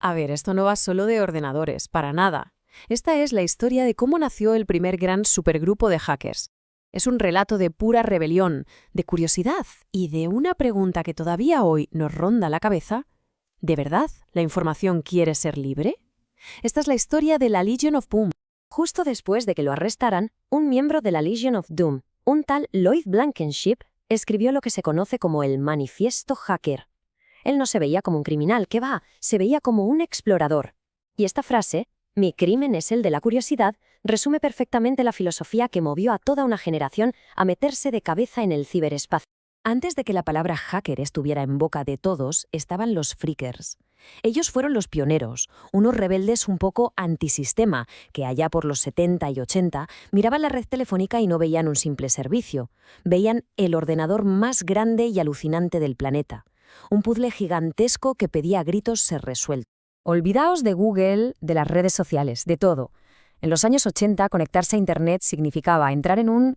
A ver, esto no va solo de ordenadores, para nada. Esta es la historia de cómo nació el primer gran supergrupo de hackers. Es un relato de pura rebelión, de curiosidad y de una pregunta que todavía hoy nos ronda la cabeza. ¿De verdad la información quiere ser libre? Esta es la historia de la Legion of Boom. Justo después de que lo arrestaran, un miembro de la Legion of Doom, un tal Lloyd Blankenship, escribió lo que se conoce como el Manifiesto Hacker. Él no se veía como un criminal, ¿qué va? Se veía como un explorador. Y esta frase, "Mi crimen es el de la curiosidad", resume perfectamente la filosofía que movió a toda una generación a meterse de cabeza en el ciberespacio. Antes de que la palabra hacker estuviera en boca de todos, estaban los freakers. Ellos fueron los pioneros, unos rebeldes un poco antisistema, que allá por los 70 y 80 miraban la red telefónica y no veían un simple servicio. Veían el ordenador más grande y alucinante del planeta. Un puzzle gigantesco que pedía a gritos ser resuelto. Olvidaos de Google, de las redes sociales, de todo. En los años 80, conectarse a Internet significaba entrar en un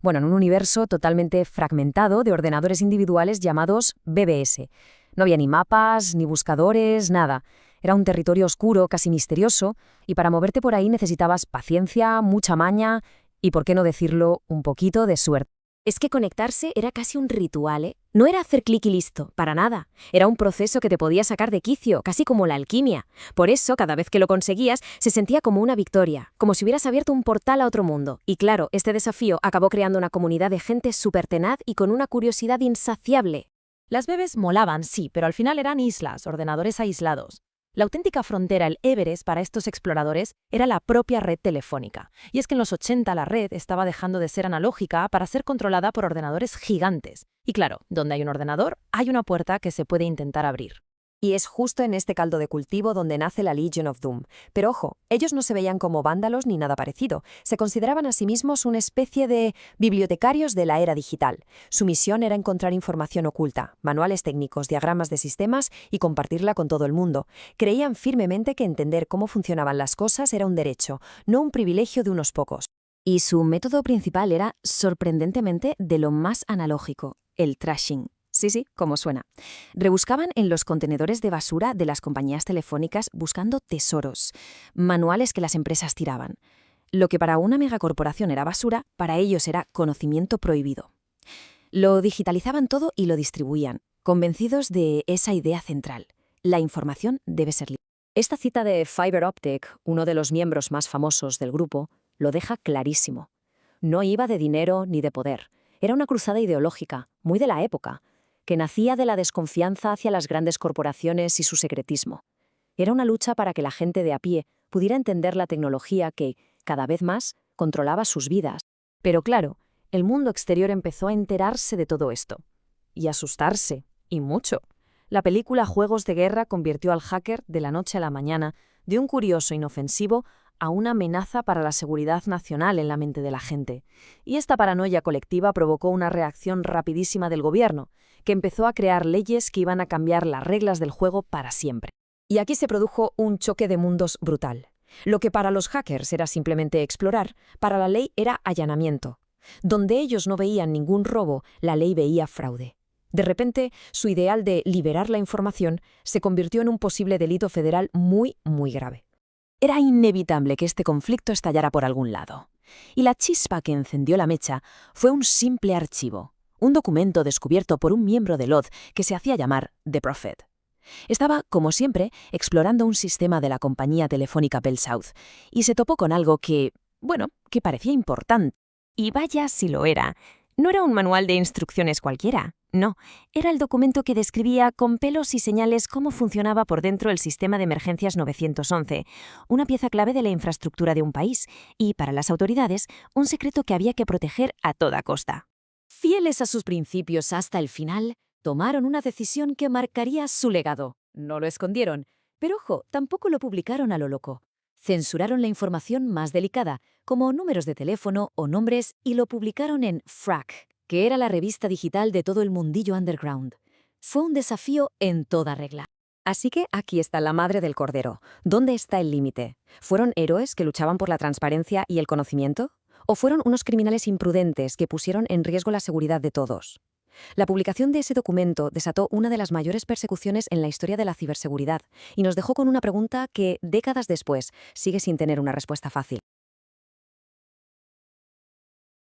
universo totalmente fragmentado de ordenadores individuales llamados BBS. No había ni mapas, ni buscadores, nada. Era un territorio oscuro, casi misterioso, y para moverte por ahí necesitabas paciencia, mucha maña y, por qué no decirlo, un poquito de suerte. Es que conectarse era casi un ritual, ¿eh? No era hacer clic y listo, para nada. Era un proceso que te podía sacar de quicio, casi como la alquimia. Por eso, cada vez que lo conseguías, se sentía como una victoria, como si hubieras abierto un portal a otro mundo. Y claro, este desafío acabó creando una comunidad de gente súper tenaz y con una curiosidad insaciable. Las bebés molaban, sí, pero al final eran islas, ordenadores aislados. La auténtica frontera, el Everest, para estos exploradores era la propia red telefónica. Y es que en los 80 la red estaba dejando de ser analógica para ser controlada por ordenadores gigantes. Y claro, donde hay un ordenador, hay una puerta que se puede intentar abrir. Y es justo en este caldo de cultivo donde nace la Legion of Doom. Pero ojo, ellos no se veían como vándalos ni nada parecido. Se consideraban a sí mismos una especie de bibliotecarios de la era digital. Su misión era encontrar información oculta, manuales técnicos, diagramas de sistemas y compartirla con todo el mundo. Creían firmemente que entender cómo funcionaban las cosas era un derecho, no un privilegio de unos pocos. Y su método principal era, sorprendentemente, de lo más analógico, el trashing. Sí, como suena. Rebuscaban en los contenedores de basura de las compañías telefónicas buscando tesoros, manuales que las empresas tiraban. Lo que para una megacorporación era basura, para ellos era conocimiento prohibido. Lo digitalizaban todo y lo distribuían, convencidos de esa idea central. La información debe ser libre. Esta cita de Fiber Optic, uno de los miembros más famosos del grupo, lo deja clarísimo. No iba de dinero ni de poder. Era una cruzada ideológica, muy de la época, que nacía de la desconfianza hacia las grandes corporaciones y su secretismo. Era una lucha para que la gente de a pie pudiera entender la tecnología que, cada vez más, controlaba sus vidas. Pero claro, el mundo exterior empezó a enterarse de todo esto. Y asustarse, y mucho. La película Juegos de Guerra convirtió al hacker de la noche a la mañana de un curioso inofensivo a una amenaza para la seguridad nacional en la mente de la gente. Y esta paranoia colectiva provocó una reacción rapidísima del gobierno, que empezó a crear leyes que iban a cambiar las reglas del juego para siempre. Y aquí se produjo un choque de mundos brutal. Lo que para los hackers era simplemente explorar, para la ley era allanamiento. Donde ellos no veían ningún robo, la ley veía fraude. De repente, su ideal de liberar la información se convirtió en un posible delito federal muy, muy grave. Era inevitable que este conflicto estallara por algún lado. Y la chispa que encendió la mecha fue un simple archivo, un documento descubierto por un miembro del OD que se hacía llamar The Prophet. Estaba, como siempre, explorando un sistema de la compañía telefónica Bell South y se topó con algo que parecía importante. Y vaya si lo era. No era un manual de instrucciones cualquiera. No, era el documento que describía con pelos y señales cómo funcionaba por dentro el sistema de emergencias 911, una pieza clave de la infraestructura de un país y, para las autoridades, un secreto que había que proteger a toda costa. Fieles a sus principios hasta el final, tomaron una decisión que marcaría su legado. No lo escondieron, pero ojo, tampoco lo publicaron a lo loco. Censuraron la información más delicada, como números de teléfono o nombres, y lo publicaron en Frack, que era la revista digital de todo el mundillo underground. Fue un desafío en toda regla. Así que aquí está la madre del cordero. ¿Dónde está el límite? ¿Fueron héroes que luchaban por la transparencia y el conocimiento? ¿O fueron unos criminales imprudentes que pusieron en riesgo la seguridad de todos? La publicación de ese documento desató una de las mayores persecuciones en la historia de la ciberseguridad y nos dejó con una pregunta que, décadas después, sigue sin tener una respuesta fácil.